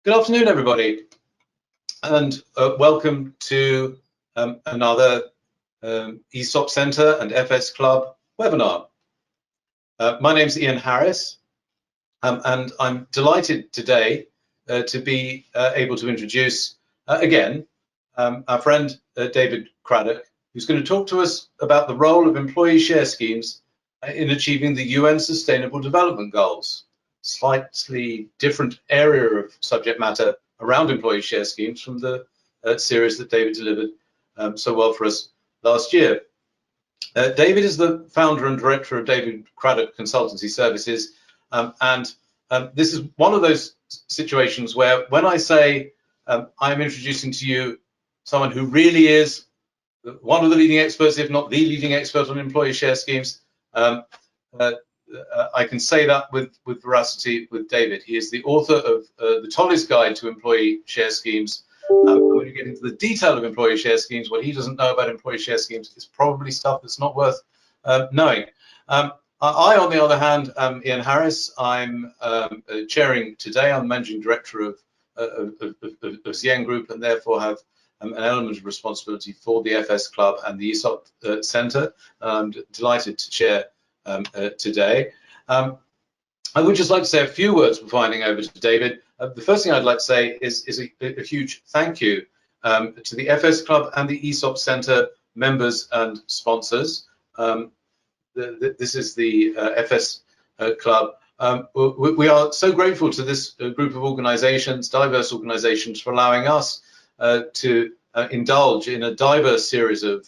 Good afternoon, everybody, and welcome to another ESOP Centre and FS Club webinar. My name is Ian Harris, and I'm delighted today to be able to introduce again our friend David Craddock, who's going to talk to us about the role of employee share schemes in achieving the UN Sustainable Development Goals. Slightly different area of subject matter around employee share schemes from the series that David delivered so well for us last year. David is the founder and director of David Craddock Consultancy Services, and this is one of those situations where when I say I'm introducing to you someone who really is one of the leading experts, if not the leading expert on employee share schemes, I can say that with veracity with David. He is the author of the Tolly's Guide to Employee Share Schemes. When you get into the detail of employee share schemes, what he doesn't know about employee share schemes is probably stuff that's not worth knowing. I, on the other hand, am Ian Harris. I'm chairing today. I'm managing director of CN Group, and therefore have an element of responsibility for the FS Club and the ESOP Centre. I'm delighted to chair today. I would just like to say a few words before handing over to David. The first thing I'd like to say is a huge thank you to the FS Club and the ESOP Centre members and sponsors. This is the FS Club. We are so grateful to this group of organisations, diverse organisations, for allowing us to indulge in a diverse series of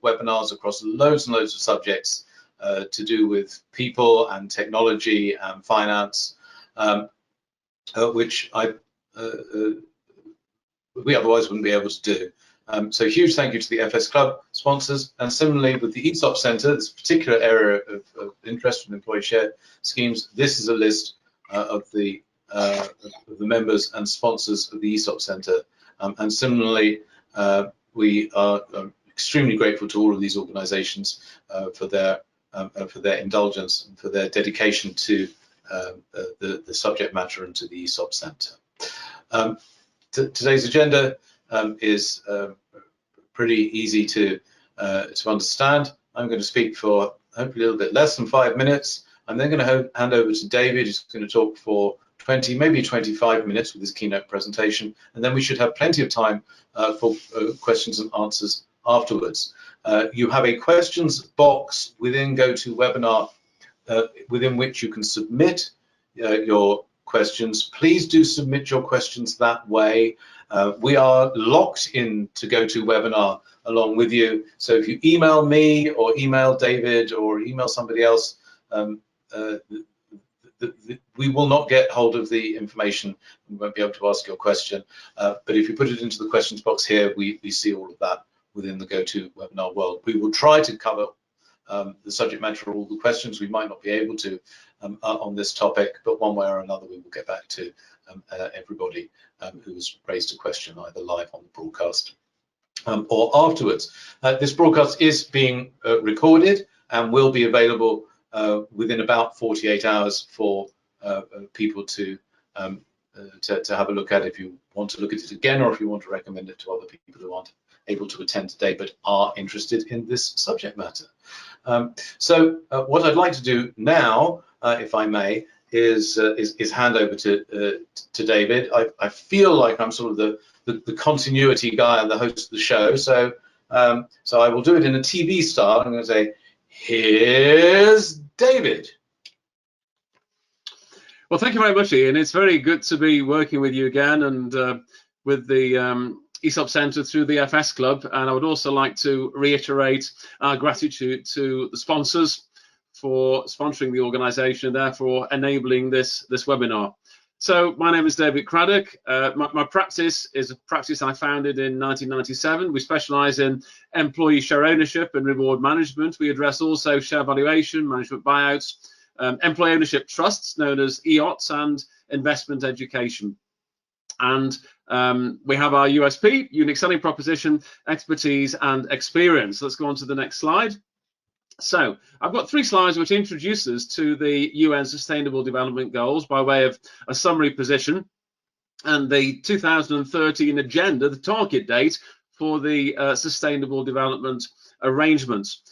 webinars across loads and loads of subjects to do with people and technology and finance, which we otherwise wouldn't be able to do. So huge thank you to the FS Club sponsors, and similarly with the ESOP Centre, this particular area of interest in employee share schemes. This is a list of the members and sponsors of the ESOP Centre, and similarly we are extremely grateful to all of these organisations for their indulgence and for their dedication to the subject matter and to the ESOP Centre. Today's agenda is pretty easy to understand. I'm going to speak for hopefully a little bit less than 5 minutes. I'm then going to hand over to David, who's going to talk for 20, maybe 25 minutes with his keynote presentation, and then we should have plenty of time for questions and answers afterwards. You have a questions box within GoToWebinar within which you can submit your questions. Please do submit your questions that way. We are locked into GoToWebinar along with you. So if you email me or email David or email somebody else, we will not get hold of the information. We won't be able to ask your question. But if you put it into the questions box here, we see all of that within the GoToWebinar world. We will try to cover the subject matter of all the questions. We might not be able to on this topic, but one way or another we will get back to everybody who has raised a question either live on the broadcast or afterwards. This broadcast is being recorded and will be available within about 48 hours for people to have a look at if you want to look at it again, or if you want to recommend it to other people who aren't able to attend today but are interested in this subject matter. So what I'd like to do now, if I may, is hand over to David. I feel like I'm sort of the continuity guy and the host of the show, so I will do it in a TV style. I'm going to say, here's David. Well, thank you very much, Ian. It's very good to be working with you again, and with the ESOP Centre through the FS Club. And I would also like to reiterate our gratitude to the sponsors for sponsoring the organisation and therefore enabling this webinar. So my name is David Craddock. My practice is a practice I founded in 1997. We specialise in employee share ownership and reward management. We address also share valuation, management buyouts, employee ownership trusts known as EOTs, and investment education. And we have our USP, unique selling proposition, expertise and experience. Let's go on to the next slide. So I've got 3 slides which introduce us to the UN Sustainable Development Goals by way of a summary position. and the 2013 agenda, the target date for the Sustainable Development Arrangements.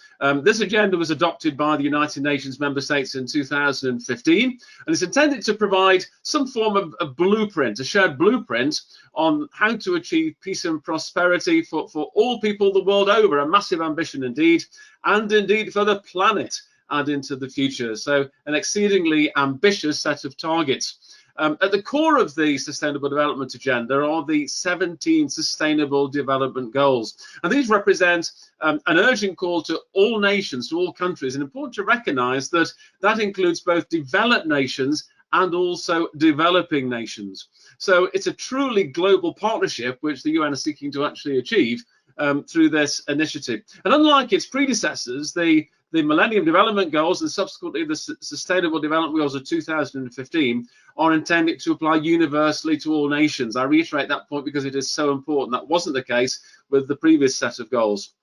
This agenda was adopted by the United Nations member states in 2015, and it's intended to provide some form of a blueprint, a shared blueprint on how to achieve peace and prosperity for all people the world over. A massive ambition indeed, and indeed for the planet and into the future. So an exceedingly ambitious set of targets. At the core of the Sustainable Development Agenda are the 17 Sustainable Development Goals. And these represent an urgent call to all nations, to all countries. And important to recognize that that includes both developed nations and also developing nations. So it's a truly global partnership which the UN is seeking to actually achieve through this initiative. And unlike its predecessors, the Millennium Development Goals and subsequently the Sustainable Development Goals of 2015 are intended to apply universally to all nations. I reiterate that point because it is so important. That wasn't the case with the previous set of goals.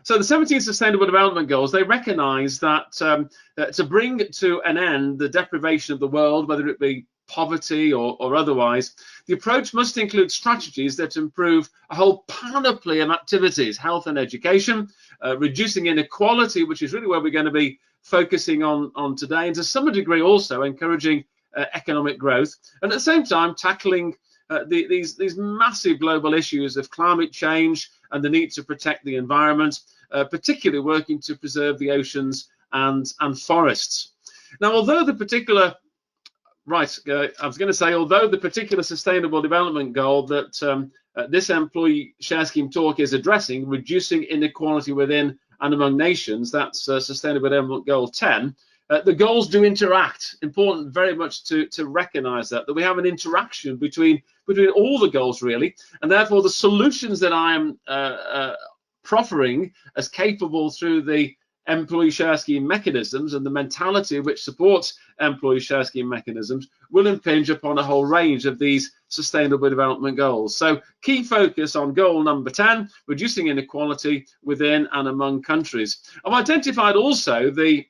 So the 17 Sustainable Development Goals, they recognize that to bring to an end the deprivation of the world, whether it be poverty or otherwise, the approach must include strategies that improve a whole panoply of activities, health and education, reducing inequality, which is really where we're going to be focusing on today, and to some degree also encouraging economic growth, and at the same time tackling these massive global issues of climate change and the need to protect the environment, particularly working to preserve the oceans and forests. Now, although the particular although the particular Sustainable Development Goal that this employee share scheme talk is addressing, reducing inequality within and among nations, that's Sustainable Development Goal 10, the goals do interact. Important very much to recognize that we have an interaction between all the goals really, and therefore the solutions that I am proffering as capable through the employee share scheme mechanisms and the mentality which supports employee share scheme mechanisms will impinge upon a whole range of these Sustainable Development Goals. So key focus on goal number 10, reducing inequality within and among countries. I've identified also the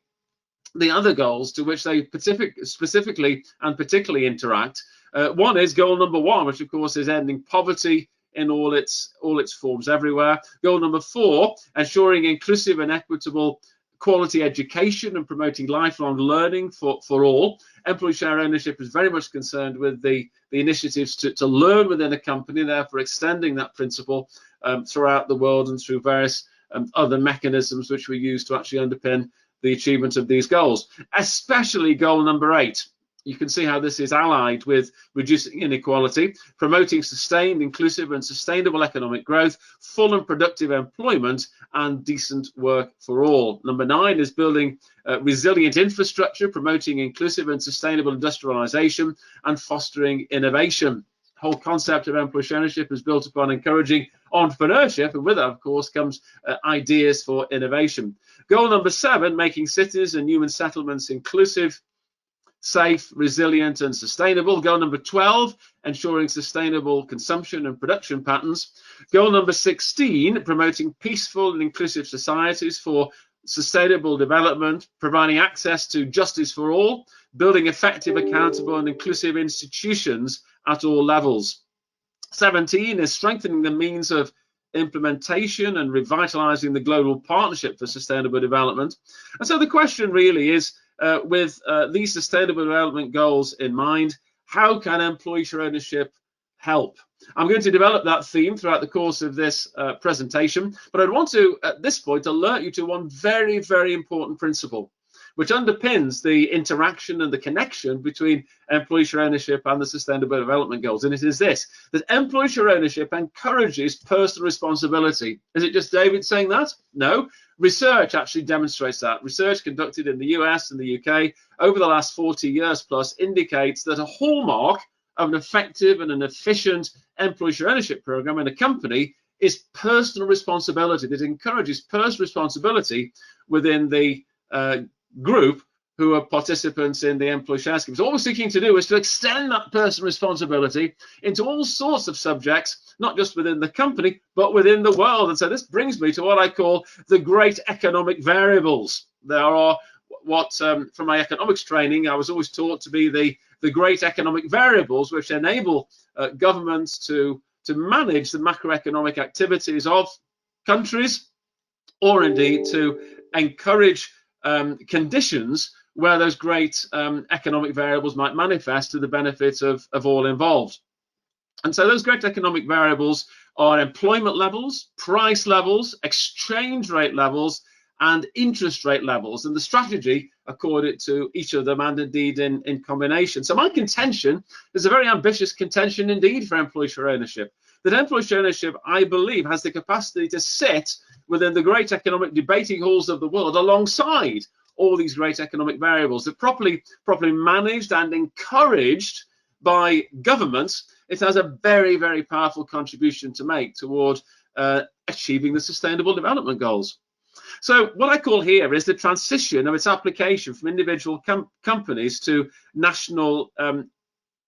other goals to which they specifically and particularly interact. One is goal number 1, which of course is ending poverty in all its forms everywhere. Goal number 4, ensuring inclusive and equitable quality education and promoting lifelong learning for all. Employee share ownership is very much concerned with the initiatives to learn within a company, therefore extending that principle throughout the world and through various other mechanisms which we use to actually underpin the achievement of these goals, especially goal number 8. You can see how this is allied with reducing inequality, promoting sustained, inclusive and sustainable economic growth, full and productive employment and decent work for all. Number 9 is building resilient infrastructure, promoting inclusive and sustainable industrialization and fostering innovation. The whole concept of employee ownership is built upon encouraging entrepreneurship, and with that, of course, comes ideas for innovation. Goal number 7, making cities and human settlements inclusive, safe, resilient and sustainable. Goal number 12, ensuring sustainable consumption and production patterns. Goal number 16, promoting peaceful and inclusive societies for sustainable development, providing access to justice for all, building effective, accountable and inclusive institutions at all levels. 17 is strengthening the means of implementation and revitalizing the global partnership for sustainable development. And so the question really is, with these Sustainable Development Goals in mind, how can employee share ownership help? I'm going to develop that theme throughout the course of this presentation, but I'd want to, at this point, alert you to one very, very important principle, which underpins the interaction and the connection between employee share ownership and the Sustainable Development Goals. And it is this, that employee share ownership encourages personal responsibility. Is it just David saying that? No. Research actually demonstrates that. Research conducted in the US and the UK over the last 40 years plus indicates that a hallmark of an effective and an efficient employee share ownership program in a company is personal responsibility. That encourages personal responsibility within the group who are participants in the employee share scheme. So what we're seeking to do is to extend that personal responsibility into all sorts of subjects, not just within the company, but within the world. And so this brings me to what I call the great economic variables. There are what, from my economics training, I was always taught to be the the great economic variables which enable governments to manage the macroeconomic activities of countries, or indeed to encourage conditions where those great economic variables might manifest to the benefit of all involved. And so those great economic variables are employment levels, price levels, exchange rate levels, and interest rate levels, and the strategy according to each of them, and indeed in combination. So my contention is a very ambitious contention indeed for employee share ownership. That employee share ownership, I believe, has the capacity to sit within the great economic debating halls of the world alongside all these great economic variables. That properly managed and encouraged by governments, it has a very, very powerful contribution to make toward achieving the Sustainable Development Goals. So what I call here is the transition of its application from individual companies to national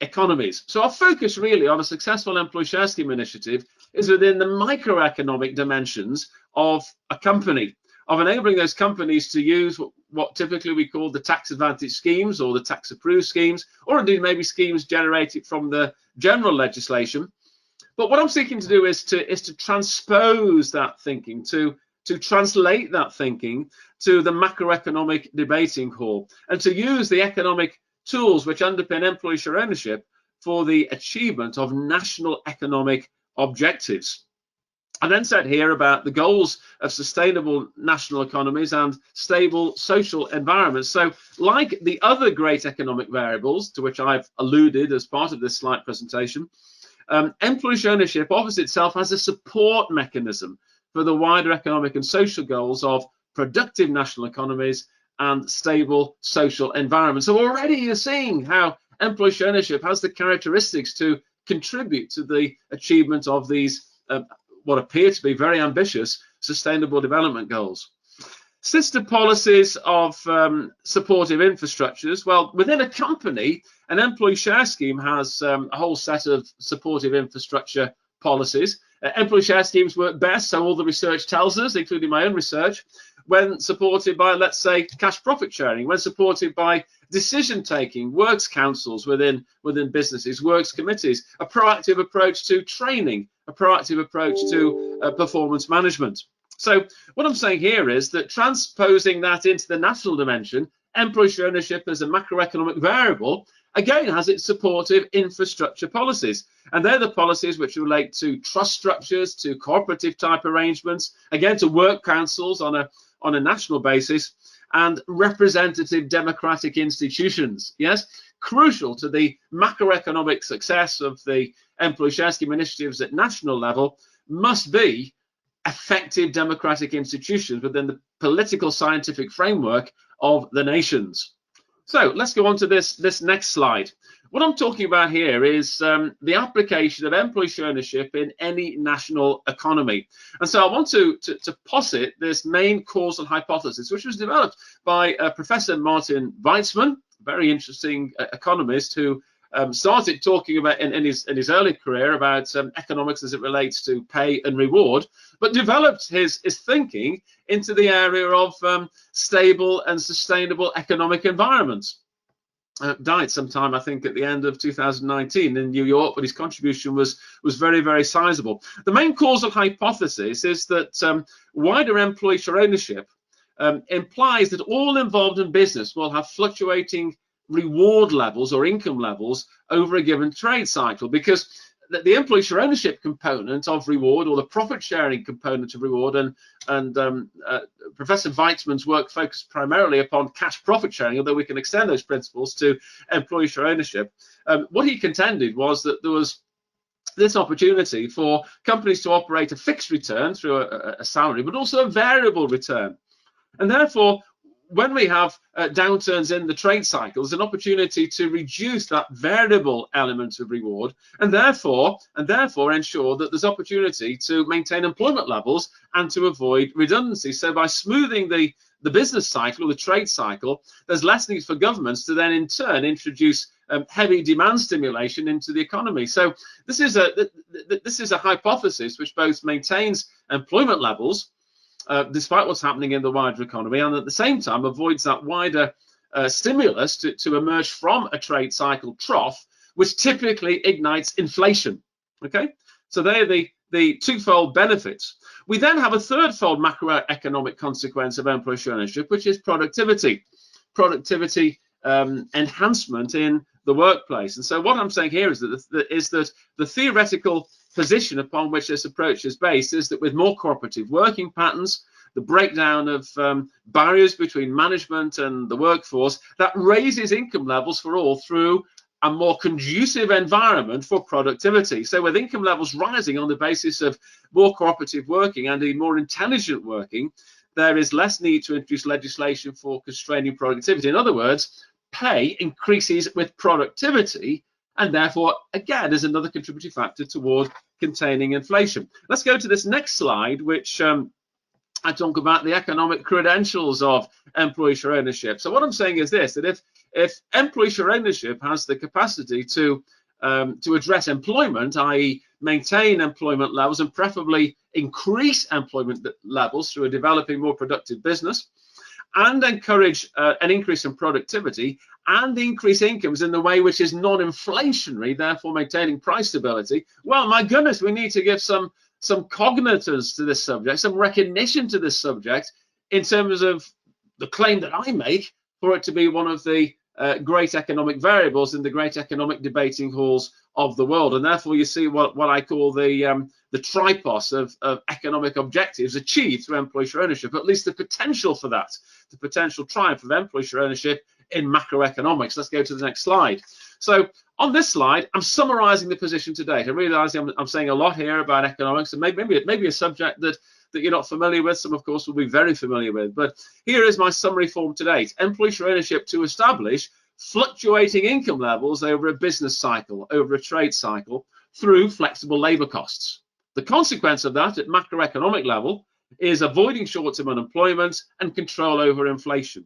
economies. So our focus really on a successful employee share scheme initiative is within the microeconomic dimensions of a company, of enabling those companies to use what typically we call the tax advantage schemes or the tax approved schemes, or indeed maybe schemes generated from the general legislation. But what I'm seeking to do is to transpose that thinking, to translate that thinking to the macroeconomic debating hall, and to use the economic tools which underpin employee share ownership for the achievement of national economic objectives. I then said here about the goals of sustainable national economies and stable social environments. So like the other great economic variables to which I've alluded as part of this slide presentation, employee share ownership offers itself as a support mechanism for the wider economic and social goals of productive national economies and stable social environments. So already you're seeing how employee share ownership has the characteristics to contribute to the achievement of these what appear to be very ambitious Sustainable Development Goals. Sister policies of supportive infrastructures. Well, within a company, an employee share scheme has a whole set of supportive infrastructure policies. Employee share schemes work best, so all the research tells us, including my own research, when supported by, let's say, cash profit sharing, when supported by decision taking, works councils within businesses, works committees, a proactive approach to training, a proactive approach to performance management. So what I'm saying here is that transposing that into the national dimension, employee share ownership as a macroeconomic variable, again, has its supportive infrastructure policies. And they're the policies which relate to trust structures, to cooperative type arrangements, again, to work councils on a national basis, and representative democratic institutions. Yes, crucial to the macroeconomic success of the employee share scheme initiatives at national level must be effective democratic institutions within the political scientific framework of the nations. So let's go on to this next slide. What I'm talking about here is the application of employee share ownership in any national economy. And so I want to posit this main causal hypothesis, which was developed by Professor Martin Weitzman, a very interesting economist who started talking about in his early career about economics as it relates to pay and reward, but developed his thinking into the area of stable and sustainable economic environments. Died sometime, I think, at the end of 2019 in New York, but his contribution was very, very sizable. The main causal hypothesis is that wider employee share ownership implies that all involved in business will have fluctuating reward levels or income levels over a given trade cycle, because the employee share ownership component of reward, or the profit sharing component of reward, and Professor Weitzman's work focused primarily upon cash profit sharing, although we can extend those principles to employee share ownership. What he contended was that there was this opportunity for companies to operate a fixed return through a salary, but also a variable return. And therefore, when we have downturns in the trade cycle, there's an opportunity to reduce that variable element of reward, and therefore ensure that there's opportunity to maintain employment levels and to avoid redundancy. So by smoothing the business cycle or the trade cycle, there's less need for governments to then in turn introduce heavy demand stimulation into the economy. So this is a hypothesis which both maintains employment levels despite what's happening in the wider economy, and at the same time avoids that wider stimulus to emerge from a trade cycle trough, which typically ignites inflation. Okay, so they're the twofold benefits. We then have a thirdfold macroeconomic consequence of employee share ownership, which is productivity enhancement in the workplace. And so what I'm saying here is that the theoretical position upon which this approach is based is that with more cooperative working patterns, the breakdown of barriers between management and the workforce, that raises income levels for all through a more conducive environment for productivity. So with income levels rising on the basis of more cooperative working and a more intelligent working, there is less need to introduce legislation for constraining productivity. In other words, pay increases with productivity, and therefore, again, is another contributing factor toward containing inflation. Let's go to this next slide, which I talk about the economic credentials of employee share ownership. So what I'm saying is this, that if employee share ownership has the capacity to address employment, i.e. maintain employment levels and preferably increase employment levels through a developing more productive business, and encourage an increase in productivity and increase incomes in the way which is non-inflationary, therefore maintaining price stability, well, my goodness, we need to give some cognizance to this subject, some recognition to this subject in terms of the claim that I make for it to be one of the great economic variables in the great economic debating halls of the world. And therefore you see what I call the tripos of economic objectives achieved through employee share ownership, at least the potential for that, the potential triumph of employee share ownership in macroeconomics. Let's go to the next slide. So on this slide, I'm summarizing the position to date. I realize I'm saying a lot here about economics, and maybe a subject that you're not familiar with. Some, of course, will be very familiar with. But here is my summary form to date. Employee share ownership to establish fluctuating income levels over a business cycle, over a trade cycle, through flexible labor costs. The consequence of that at macroeconomic level is avoiding short-term unemployment and control over inflation.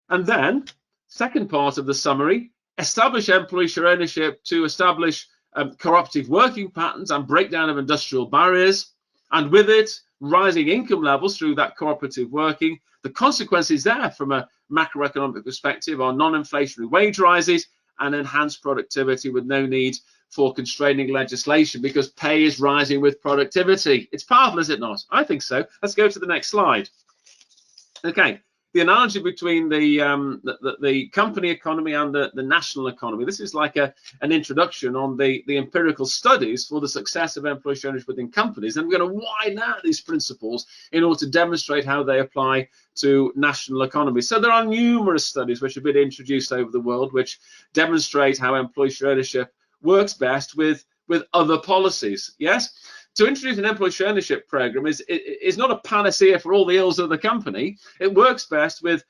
And then, second part of the summary, establish employee share ownership to establish cooperative working patterns and breakdown of industrial barriers, and with it, rising income levels through that cooperative working. The consequences there from a macroeconomic perspective are non-inflationary wage rises and enhanced productivity with no need for constraining legislation because pay is rising with productivity. It's powerful, is it not? I think so. Let's go to the next slide. Okay. The analogy between the company economy and the national economy. This is like an introduction on the empirical studies for the success of employee share ownership within companies. And we're going to widen out these principles in order to demonstrate how they apply to national economies. So there are numerous studies which have been introduced over the world which demonstrate how employee share ownership works best with other policies. Yes? To introduce an employee share ownership program is not a panacea for all the ills of the company. It works best with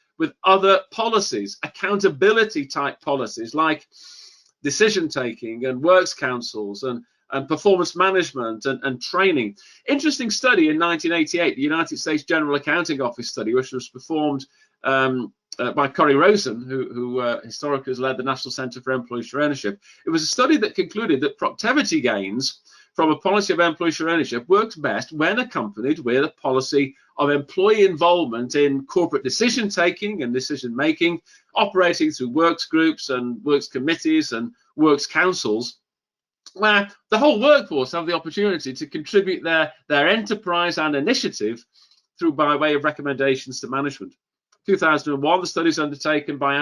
other policies, accountability type policies like decision taking and works councils and performance management and training. Interesting study in 1988, the United States General Accounting Office study, which was performed by Corey Rosen, who historically has led the National Center for Employee Share Ownership. It was a study that concluded that productivity gains from a policy of employee share ownership works best when accompanied with a policy of employee involvement in corporate decision taking and decision making, operating through works groups and works committees and works councils, where the whole workforce have the opportunity to contribute their enterprise and initiative through by way of recommendations to management. 2001, the study is undertaken by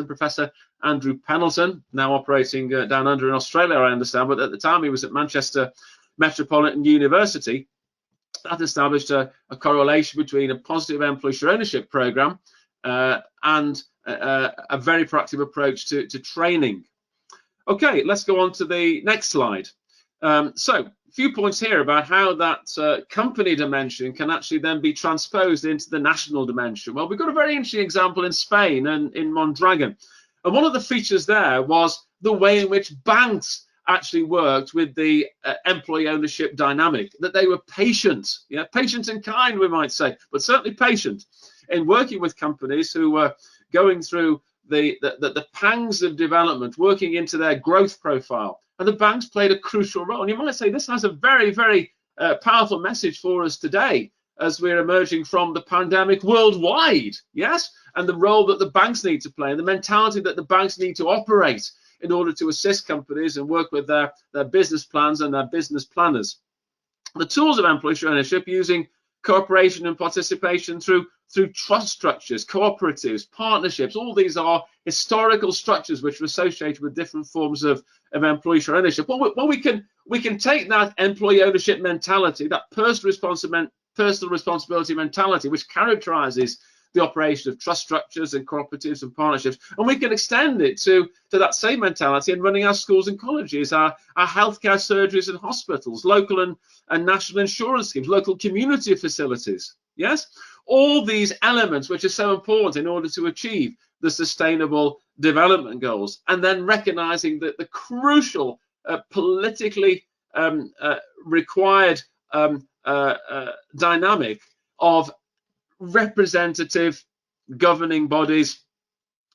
Professor Andrew Pendleton, now operating down under in Australia, I understand, but at the time he was at Manchester Metropolitan University. That established a correlation between a positive employee share ownership program and a very proactive approach to training. Okay, let's go on to the next slide. So, a few points here about how that company dimension can actually then be transposed into the national dimension. Well, we've got a very interesting example in Spain and in Mondragon. And one of the features there was the way in which banks actually worked with the employee ownership dynamic, that they were patient, patient and kind, we might say, but certainly patient in working with companies who were going through the pangs of development, working into their growth profile. And the banks played a crucial role. And you might say this has a very, very powerful message for us today. as we're emerging from the pandemic worldwide, yes, and the role that the banks need to play and the mentality that the banks need to operate in order to assist companies and work with their business plans and their business planners. The tools of employee share ownership using cooperation and participation through trust structures, cooperatives, partnerships. All these are historical structures which are associated with different forms of employee share ownership. Well, we can take that employee ownership mentality, that personal responsibility mentality, which characterizes the operation of trust structures and cooperatives and partnerships, and we can extend it to that same mentality in running our schools and colleges, our healthcare surgeries and hospitals, local and national insurance schemes, local community facilities. Yes, all these elements which are so important in order to achieve the sustainable development goals, and then recognizing that the crucial politically required dynamic of representative governing bodies,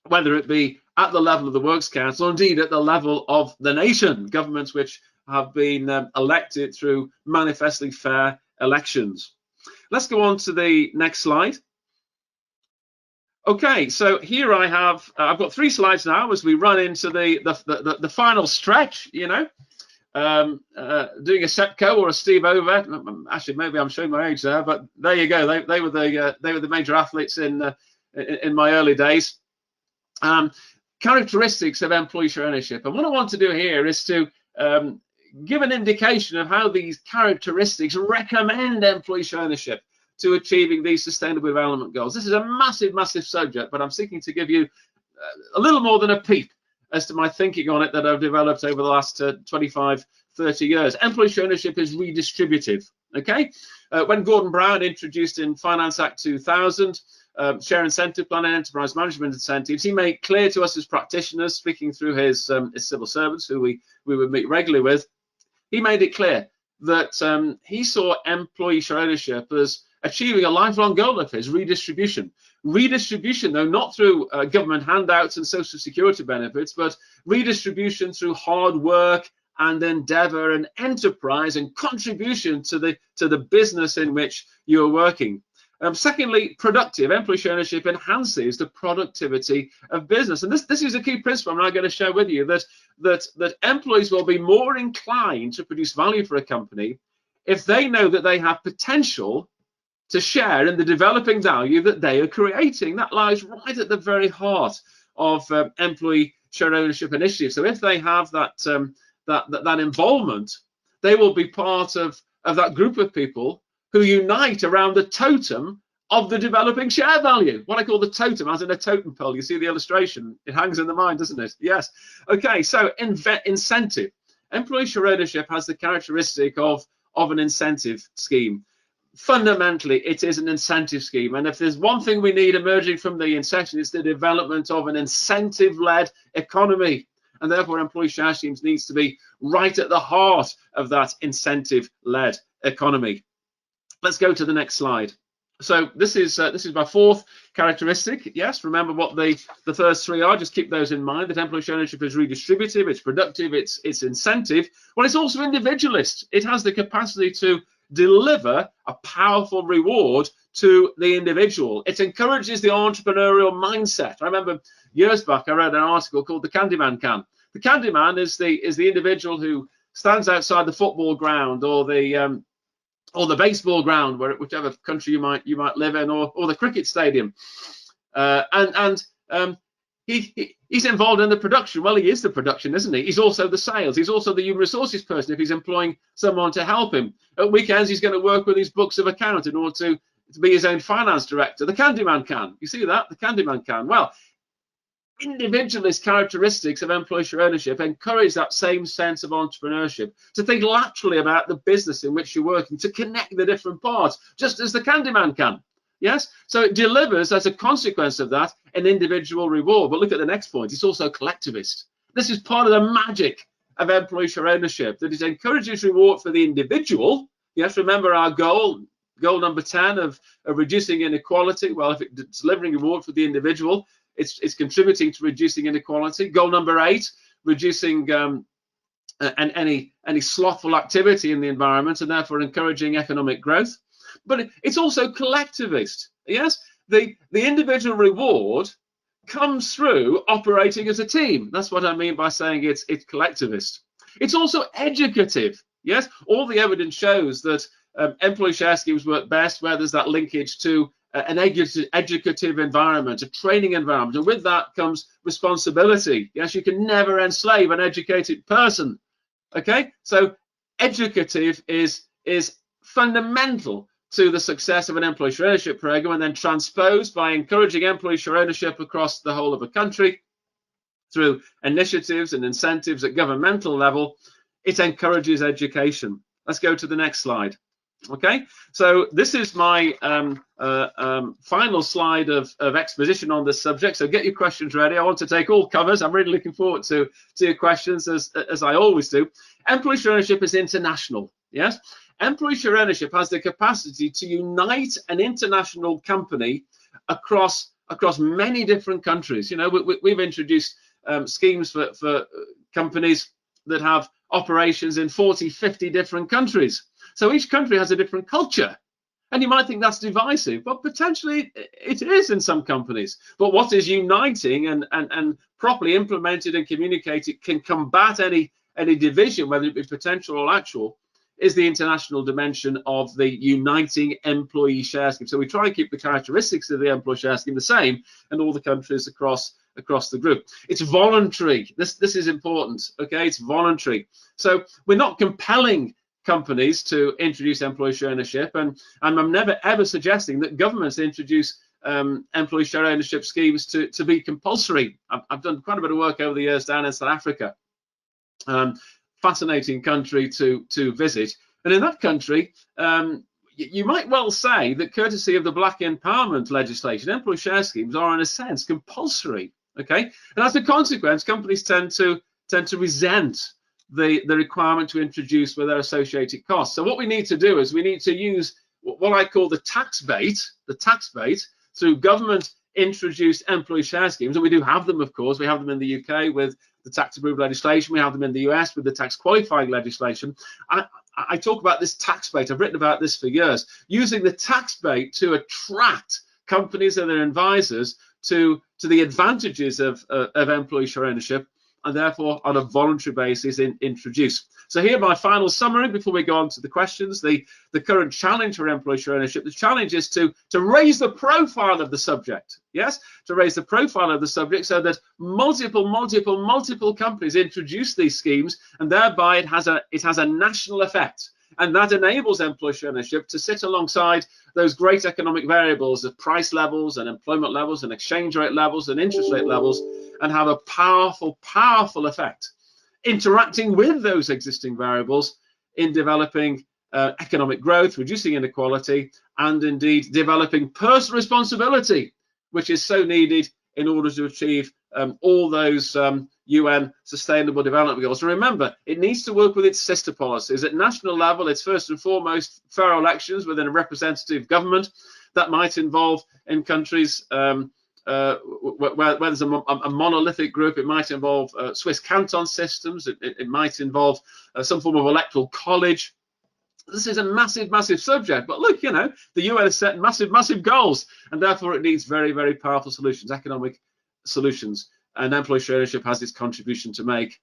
whether it be at the level of the Works Council or indeed at the level of the nation, governments which have been elected through manifestly fair elections. Let's go on to the next slide. Okay, so here I've got 3 slides now as we run into the final stretch, you know. Doing a Sepco or a Steve Ovett. Actually, maybe I'm showing my age there, but there you go. They were the major athletes in my early days. Characteristics of employee share ownership, and what I want to do here is to give an indication of how these characteristics recommend employee share ownership to achieving these sustainable development goals. This is a massive subject, but I'm seeking to give you a little more than a peep as to my thinking on it that I've developed over the last 25, 30 years. Employee share ownership is redistributive, okay? When Gordon Brown introduced in Finance Act 2000, share incentive plan and enterprise management incentives, he made clear to us as practitioners, speaking through his civil servants, who we would meet regularly with, he made it clear that he saw employee share ownership as achieving a lifelong goal of his, redistribution. Redistribution, though, not through government handouts and social security benefits, but redistribution through hard work and endeavor and enterprise and contribution to the business in which you're working. Secondly, productive. Employee share ownership enhances the productivity of business. And this is a key principle I'm now going to share with you, that employees will be more inclined to produce value for a company if they know that they have potential to share in the developing value that they are creating. That lies right at the very heart of employee share ownership initiatives. So if they have that involvement, they will be part of that group of people who unite around the totem of the developing share value. What I call the totem, as in a totem pole. You see the illustration? It hangs in the mind, doesn't it? Yes. Okay, so incentive. Employee share ownership has the characteristic of an incentive scheme. Fundamentally, it is an incentive scheme, and if there's one thing we need emerging from the inception, it's the development of an incentive-led economy, and therefore employee share schemes needs to be right at the heart of that incentive-led economy. Let's go to the next slide. So this is my 4th characteristic. Yes, remember what the first 3 are. Just keep those in mind. That employee share ownership is redistributive, it's productive, it's incentive. Well, it's also individualist. It has the capacity to deliver a powerful reward to the individual. It encourages the entrepreneurial mindset. I remember years back I read an article called "The Candyman Can." The Candyman is the individual who stands outside the football ground or the baseball ground, whichever country you might live in, or the cricket stadium, he's involved in the production. Well, he is the production, isn't he? He's also the sales. He's also the human resources person if he's employing someone to help him. At weekends, he's going to work with his books of account in order to be his own finance director. The Candyman can. You see that? The Candyman can. Well, individualist characteristics of employee share ownership encourage that same sense of entrepreneurship, to think laterally about the business in which you're working, to connect the different parts, just as the Candyman can. Yes, so it delivers as a consequence of that an individual reward. But look at the next point. It's also collectivist. This is part of the magic of employee share ownership, that it encourages reward for the individual. Yes, remember our goal number 10 of reducing inequality. Well, if it's delivering reward for the individual, it's contributing to reducing inequality. Goal number 8, reducing any slothful activity in the environment, and therefore encouraging economic growth. but it's also collectivist. Yes, the individual reward comes through operating as a team. That's what I mean by saying it's collectivist. It's also educative. Yes, all the evidence shows that employee share schemes work best where there's that linkage to an educative environment, a training environment, and with that comes responsibility. Yes, you can never enslave an educated person. Okay, so educative is fundamental to the success of an employee share ownership program, and then transposed by encouraging employee share ownership across the whole of a country through initiatives and incentives at governmental level. It encourages education. Let's go to the next slide. Okay, so this is my final slide of exposition on this subject. So get your questions ready. I want to take all covers. I'm really looking forward to your questions, as I always do. Employee share ownership is international. Yes, employee share ownership has the capacity to unite an international company across many different countries. You know, we've introduced schemes for companies that have operations in 40, 50 different countries. So each country has a different culture. And you might think that's divisive, but potentially it is in some companies. But what is uniting and properly implemented and communicated can combat any division, whether it be potential or actual, is the international dimension of the uniting employee share scheme. So we try and keep the characteristics of the employee share scheme the same in all the countries across the group. It's voluntary. This is important. Okay, it's voluntary. So we're not compelling companies to introduce employee share ownership, and I'm never ever suggesting that governments introduce employee share ownership schemes to be compulsory. I've done quite a bit of work over the years down in South Africa. Fascinating country to visit, and in that country you might well say that courtesy of the black empowerment legislation, employee share schemes are in a sense compulsory. Okay, and as a consequence, companies tend to resent the requirement to introduce with their associated costs. So what we need to do is we need to use what I call the tax bait through government introduced employee share schemes, and we do have them, of course. We have them in the UK with the tax approved legislation. We have them in the US with the tax qualifying legislation. I talk about this tax bait. I've written about this for years, using the tax bait to attract companies and their advisors to the advantages of employee share ownership, and therefore on a voluntary basis introduce. So here my final summary before we go on to the questions. The current challenge for employee share ownership, the challenge is to raise the profile of the subject. Yes, to raise the profile of the subject so that multiple companies introduce these schemes, and thereby it has a national effect. And that enables employee share ownership to sit alongside those great economic variables of price levels and employment levels and exchange rate levels and interest rate levels, and have a powerful effect, interacting with those existing variables in developing economic growth, reducing inequality, and indeed developing personal responsibility, which is so needed in order to achieve all those UN Sustainable Development Goals. And remember, it needs to work with its sister policies. At national level, it's first and foremost fair elections within a representative government. That might involve, in countries where there's a monolithic group, it might involve Swiss canton systems, it might involve some form of electoral college. This is a massive subject, but look, you know, the UN has set massive goals, and therefore it needs very powerful solutions, economic solutions, and employee share ownership has its contribution to make,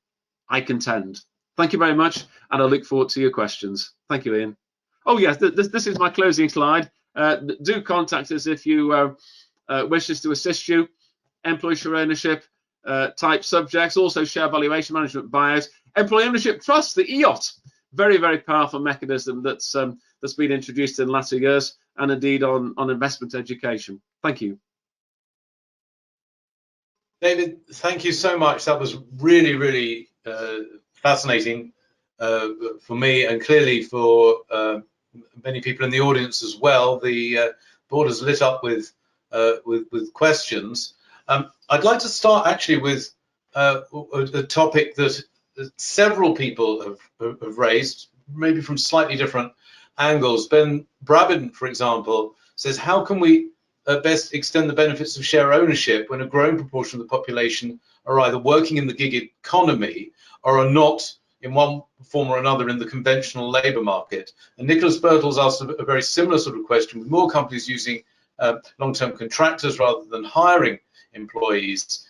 I contend. Thank you very much, and I look forward to your questions. Thank you, Ian. Oh yes, this is my closing slide. Do contact us if you wish us to assist you. Employee share ownership type subjects, also share valuation management buyout, employee ownership trust, the EOT. Very powerful mechanism that's been introduced in latter years, and indeed on investment education. Thank you. David, thank you so much. That was really fascinating for me, and clearly for many people in the audience as well. The board is lit up with questions. I'd like to start actually with a topic that several people have raised, maybe from slightly different angles. Ben Brabin, for example, says, how can we best extend the benefits of share ownership when a growing proportion of the population are either working in the gig economy or are not in one form or another in the conventional labour market. And Nicholas Birtles asked a very similar sort of question, with more companies using long-term contractors rather than hiring employees.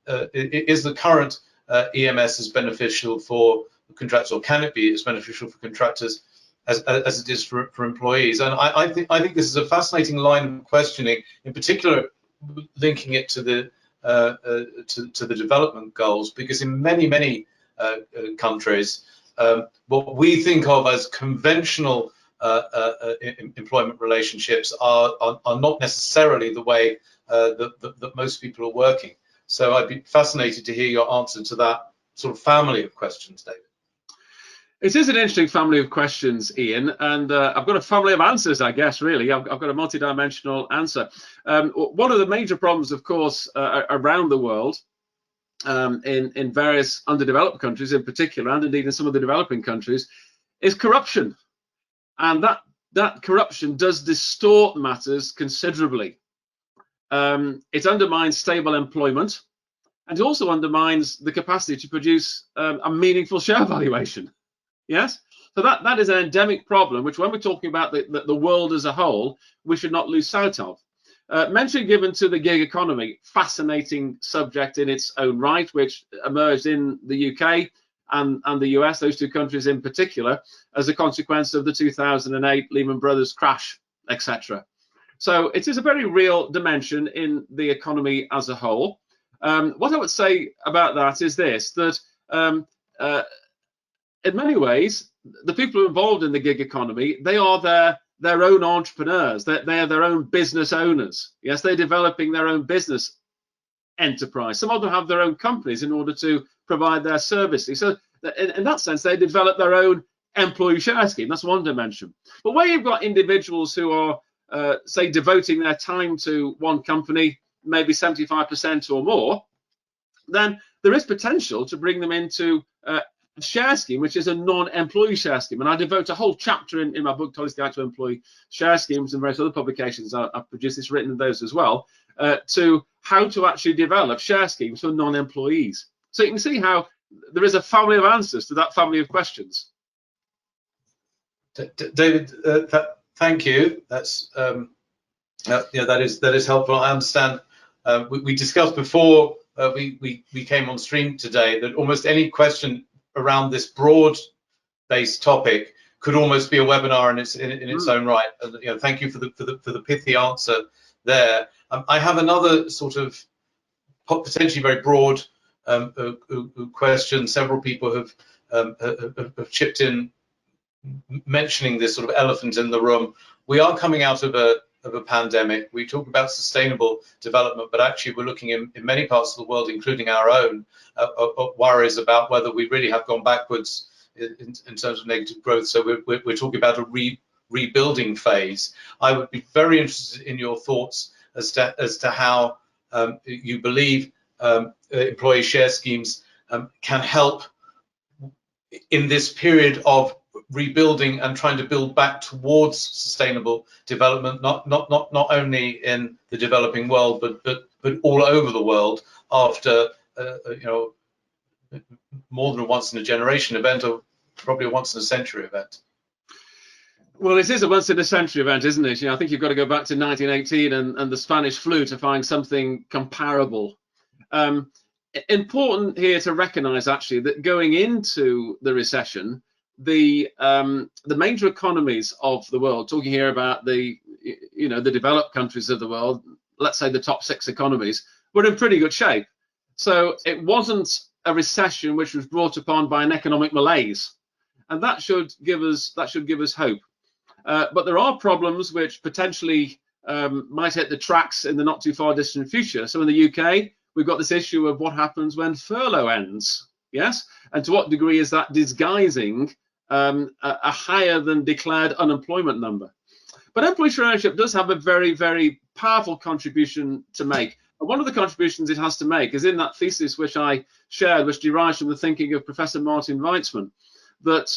Is the current EMS as beneficial for contractors, or can it be as beneficial for contractors as it is for employees? And I think this is a fascinating line of questioning, in particular linking it to the development goals, because in many countries, what we think of as conventional employment relationships are not necessarily the way that most people are working. So I'd be fascinated to hear your answer to that sort of family of questions, David. It is an interesting family of questions, Ian, and I've got a family of answers, I guess, really. I've got a multidimensional answer. One of the major problems, of course, around the world, in various underdeveloped countries in particular, and indeed in some of the developing countries, is corruption. And that corruption does distort matters considerably. It undermines stable employment, and it also undermines the capacity to produce a meaningful share valuation. Yes, so that is an endemic problem, which when we're talking about the world as a whole, we should not lose sight of. Mention given to the gig economy, fascinating subject in its own right, which emerged in the UK and the US, those two countries in particular, as a consequence of the 2008 Lehman Brothers crash, etc. So it is a very real dimension in the economy as a whole. What I would say about that is this, that in many ways, the people involved in the gig economy, they are their own entrepreneurs. They are their own business owners. Yes, they're developing their own business enterprise. Some of them have their own companies in order to provide their services. So in that sense, they develop their own employee share scheme. That's one dimension. But where you've got individuals who are, say, devoting their time to one company, maybe 75% or more, then there is potential to bring them into a share scheme, which is a non-employee share scheme. And I devote a whole chapter in my book, Tolly's Guide to Employee Share Schemes, and various other publications I've produced, it's written in those as well, to how to actually develop share schemes for non-employees. So you can see how there is a family of answers to that family of questions. David, thank you. That's yeah, that is helpful. I understand. We discussed before we came on stream today that almost any question around this broad-based topic could almost be a webinar in its own right. And, thank you for the pithy answer there. I have another sort of potentially very broad question. Several people have chipped in, mentioning this sort of elephant in the room. We are coming out of a pandemic. We talk about sustainable development, but actually we're looking in many parts of the world, including our own, worries about whether we really have gone backwards in terms of negative growth. So we're talking about a rebuilding phase. I would be very interested in your thoughts as to how you believe employee share schemes can help in this period of rebuilding and trying to build back towards sustainable development, not only in the developing world, but all over the world, after more than a once in a generation event, or probably a once in a century event. Well, it is a once in a century event, isn't it? I think you've got to go back to 1918 and the Spanish flu to find something comparable. Important here to recognize actually that going into the recession, the major economies of the world, talking here about the developed countries of the world, let's say the top 6 economies, were in pretty good shape. So it wasn't a recession which was brought upon by an economic malaise, and that should give us hope. But there are problems which potentially might hit the tracks in the not too far distant future. So in the UK, we've got this issue of what happens when furlough ends. Yes, and to what degree is that disguising a higher than declared unemployment number? But employee share ownership does have a very, very powerful contribution to make. And one of the contributions it has to make is in that thesis which I shared, which derives from the thinking of Professor Martin Weitzman, that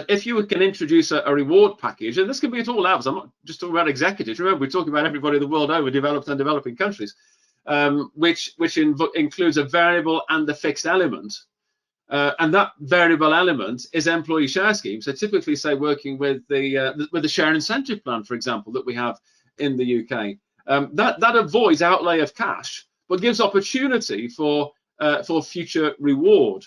if you can introduce a reward package, and this can be at all levels, I'm not just talking about executives, remember we're talking about everybody the world over, developed and developing countries, which includes a variable and a fixed element, And that variable element is employee share schemes. So typically, say, working with the share incentive plan, for example, that we have in the UK. That avoids outlay of cash, but gives opportunity for future reward.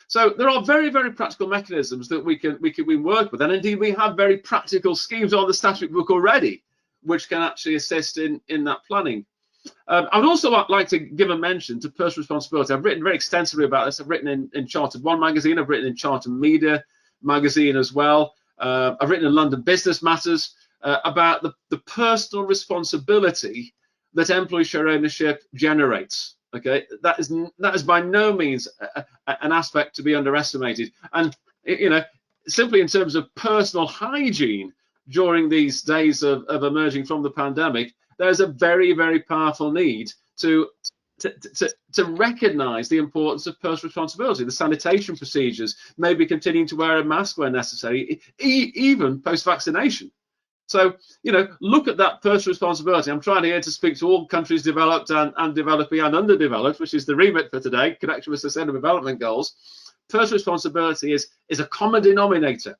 So there are very, very practical mechanisms that we work with, and indeed we have very practical schemes on the statute book already, which can actually assist in that planning. I would also like to give a mention to personal responsibility. I've written very extensively about this. I've written in Chartered One magazine. I've written in Chartered Media magazine as well. I've written in London Business Matters about the personal responsibility that employee share ownership generates. Okay, that is by no means an aspect to be underestimated. And simply in terms of personal hygiene during these days of emerging from the pandemic, there's a very, very powerful need to recognize the importance of personal responsibility, the sanitation procedures, maybe continuing to wear a mask where necessary, even post-vaccination. So, look at that personal responsibility. I'm trying here to speak to all countries, developed and developing and underdeveloped, which is the remit for today, connection with Sustainable Development Goals. Personal responsibility is a common denominator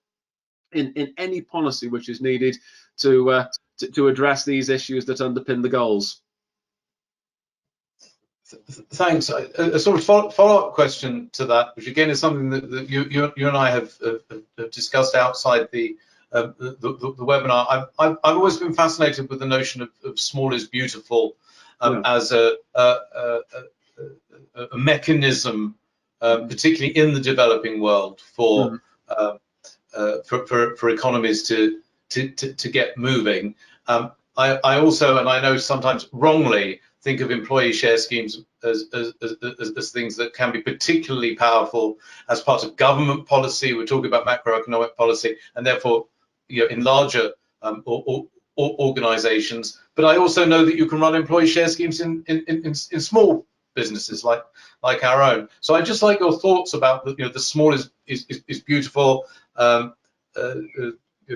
in any policy which is needed to address these issues that underpin the goals. Thanks. A sort of follow-up question to that, which again is something that you and I have discussed outside the webinar. I've always been fascinated with the notion of small is beautiful as a mechanism, particularly in the developing world, for economies to get moving. I also, and I know sometimes wrongly, think of employee share schemes as things that can be particularly powerful as part of government policy. We're talking about macroeconomic policy, and therefore, in larger organizations. But I also know that you can run employee share schemes in small businesses like our own. So I'd just like your thoughts about the small is beautiful.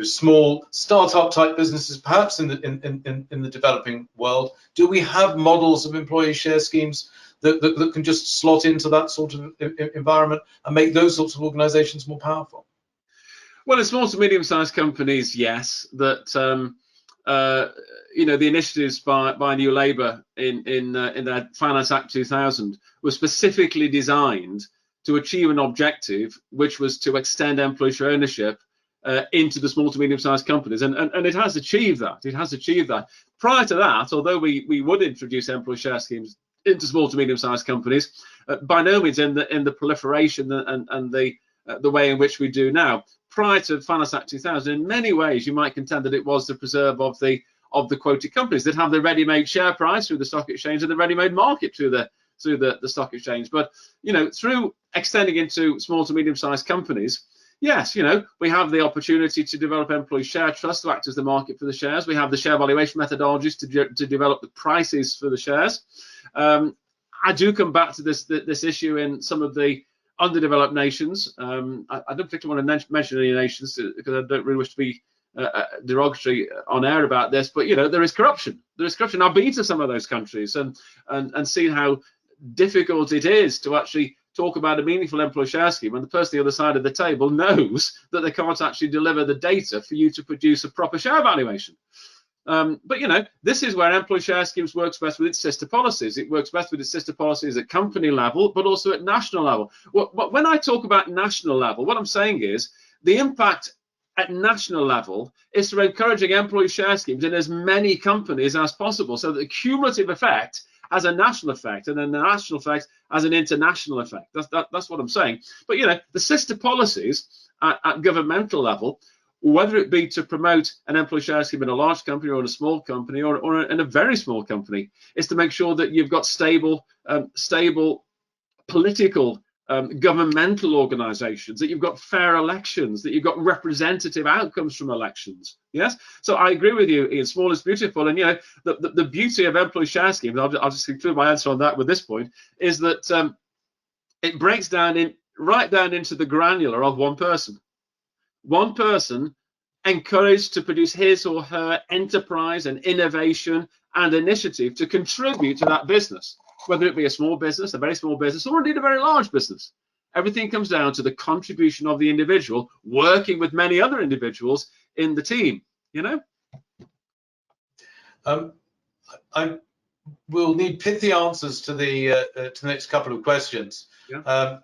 Small startup type businesses, perhaps in the developing world. Do we have models of employee share schemes that can just slot into that sort of environment and make those sorts of organizations more powerful? Well, in small to medium-sized companies, yes. That the initiatives by New Labour in their Finance Act 2000 were specifically designed to achieve an objective, which was to extend employee share ownership into the small to medium-sized companies, and it has achieved that. It has achieved that. Prior to that, although we would introduce employee share schemes into small to medium-sized companies, by no means in the proliferation and the way in which we do now. Prior to Finance Act 2000, in many ways, you might contend that it was the preserve of the quoted companies that have the ready-made share price through the stock exchange and the ready-made market through the stock exchange. But through extending into small to medium-sized companies, yes, we have the opportunity to develop employee share trusts to act as the market for the shares. We have the share valuation methodologies to develop the prices for the shares. I do come back to this issue in some of the underdeveloped nations. I don't particularly want to mention any nations because I don't really wish to be derogatory on air about this, but there is corruption. There is corruption. I've been to some of those countries and seen how difficult it is to actually talk about a meaningful employee share scheme when the person on the other side of the table knows that they can't actually deliver the data for you to produce a proper share valuation. But this is where employee share schemes works best with its sister policies. It works best with its sister policies at company level, but also at national level. When I talk about national level, what I'm saying is the impact at national level is through encouraging employee share schemes in as many companies as possible, so that the cumulative effect has a national effect, and then the national effect has an international effect. That's what I'm saying. But the sister policies at governmental level, whether it be to promote an employee share scheme in a large company or in a small company or in a very small company, is to make sure that you've got stable political governmental organizations, that you've got fair elections, that you've got representative outcomes from elections. Yes, so I agree with you, Ian. Small is beautiful, and the beauty of employee share schemes, I'll just conclude my answer on that with this point, is that it breaks down right down into the granular of one person. One person encouraged to produce his or her enterprise and innovation and initiative to contribute to that business, whether it be a small business, a very small business, or indeed a very large business. Everything comes down to the contribution of the individual working with many other individuals in the team, you know? I will need pithy answers to the next couple of questions. Yeah.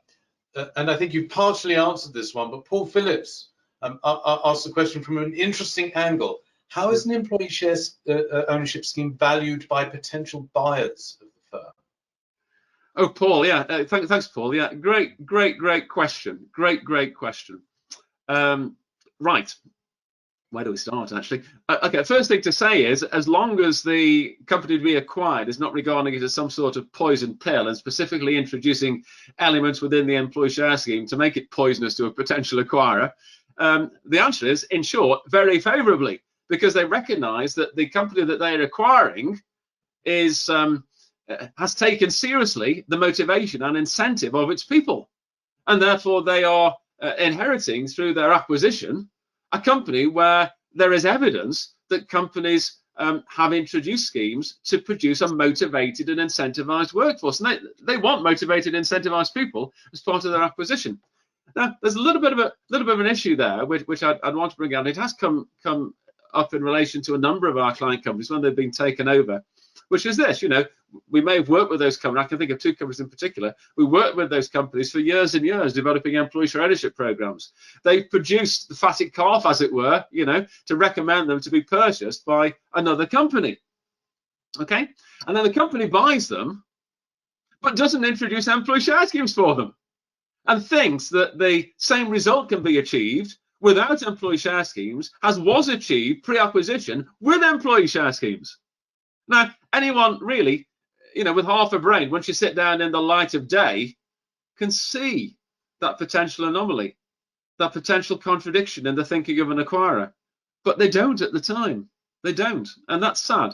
And I think you partially answered this one, but Paul Phillips asked the question from an interesting angle. How is an employee share ownership scheme valued by potential buyers of the firm? Oh, Paul, yeah, thanks, Paul. Yeah, great question. Great question. Right, where do we start, actually? Okay, first thing to say is, as long as the company to be acquired is not regarding it as some sort of poison pill and specifically introducing elements within the employee share scheme to make it poisonous to a potential acquirer, the answer is, in short, very favorably, because they recognize that the company that they're acquiring is has taken seriously the motivation and incentive of its people, and therefore they are inheriting through their acquisition a company where there is evidence that companies have introduced schemes to produce a motivated and incentivized workforce, and they want motivated, incentivized people as part of their acquisition. Now, there's a little bit of an issue there, which I'd want to bring out. It has come up in relation to a number of our client companies when they've been taken over, which is this: we may have worked with those companies. I can think of two companies in particular. We worked with those companies for years and years, developing employee share ownership programs. They've produced the fatted calf, as it were, to recommend them to be purchased by another company. Okay, and then the company buys them, but doesn't introduce employee share schemes for them, and thinks that the same result can be achieved without employee share schemes as was achieved pre-acquisition with employee share schemes. Now, anyone really, with half a brain, once you sit down in the light of day, can see that potential anomaly, that potential contradiction in the thinking of an acquirer. But they don't at the time. They don't, and that's sad.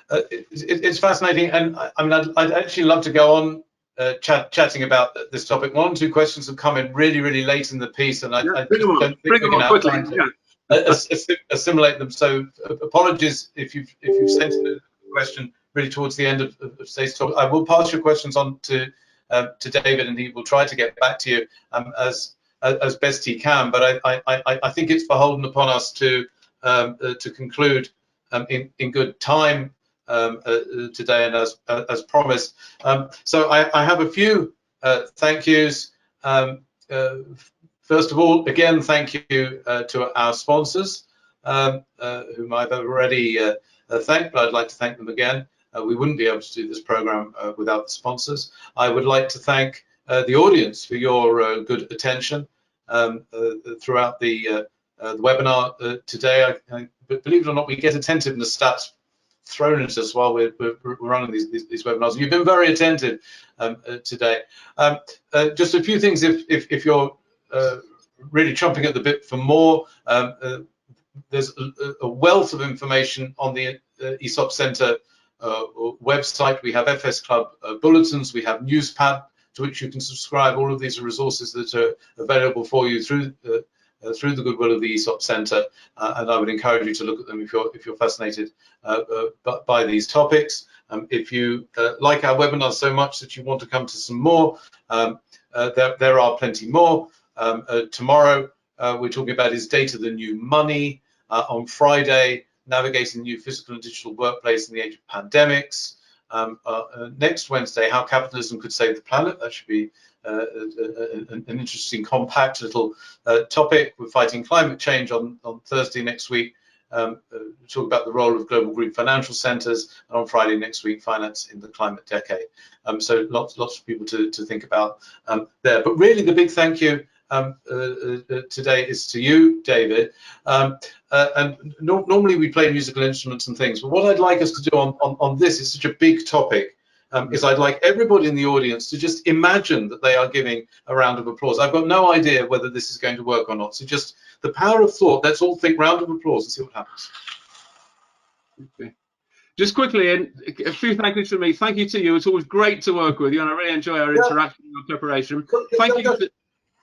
It's fascinating, and I mean, I'd actually love to go on chatting about this topic. One or two questions have come in really late in the piece, and I just don't think we can have time to assimilate them. So apologies if you've sent in a question really towards the end of today's talk. I will pass your questions on to David, and he will try to get back to you as best he can. But I think it's beholden upon us to conclude in good time today, and as promised. So I have a few thank yous. First of all, again, thank you to our sponsors, whom I've already thanked, but I'd like to thank them again. We wouldn't be able to do this program without the sponsors. I would like to thank the audience for your good attention throughout the webinar today. But believe it or not, we get attentiveness stats thrown at us while we're running these webinars. You've been very attentive today. Just a few things, if you're really chomping at the bit for more, there's a wealth of information on the ESOP Centre website. We have FS Club bulletins, we have Newspad to which you can subscribe. All of these are resources that are available for you through the goodwill of the ESOP Centre, and I would encourage you to look at them if you're fascinated by these topics. If you like our webinars so much that you want to come to some more, there are plenty more. Tomorrow we're talking about is data the new money. On Friday, navigating the new physical and digital workplace in the age of pandemics. Next Wednesday, how capitalism could save the planet. That should be an interesting, compact little topic. We're fighting climate change on Thursday next week. Talk about the role of global green financial centres, and on Friday next week, finance in the climate decade. So lots of people to think about there. But really, the big thank you today is to you, David. And normally we play musical instruments and things, but what I'd like us to do on this is such a big topic. Is I'd like everybody in the audience to just imagine that they are giving a round of applause. I've got no idea whether this is going to work or not. So just the power of thought. Let's all think round of applause and see what happens. Okay. Just quickly, a few thank yous from me. Thank you to you. It's always great to work with you, and I really enjoy our interaction and our preparation.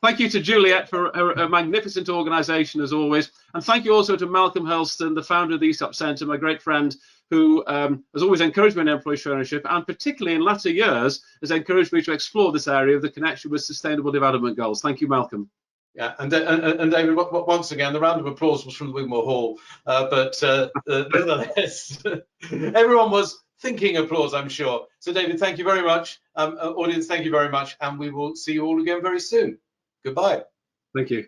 Thank you to Juliet for a magnificent organisation as always, and thank you also to Malcolm Helston, the founder of the ESOP Centre, my great friend, who has always encouraged me in employee share ownership, and particularly in latter years has encouraged me to explore this area of the connection with Sustainable Development Goals. Thank you, Malcolm. Yeah, and David, once again, the round of applause was from the Wigmore Hall, but nevertheless, everyone was thinking applause, I'm sure. So, David, thank you very much. Audience, thank you very much, and we will see you all again very soon. Goodbye. Thank you.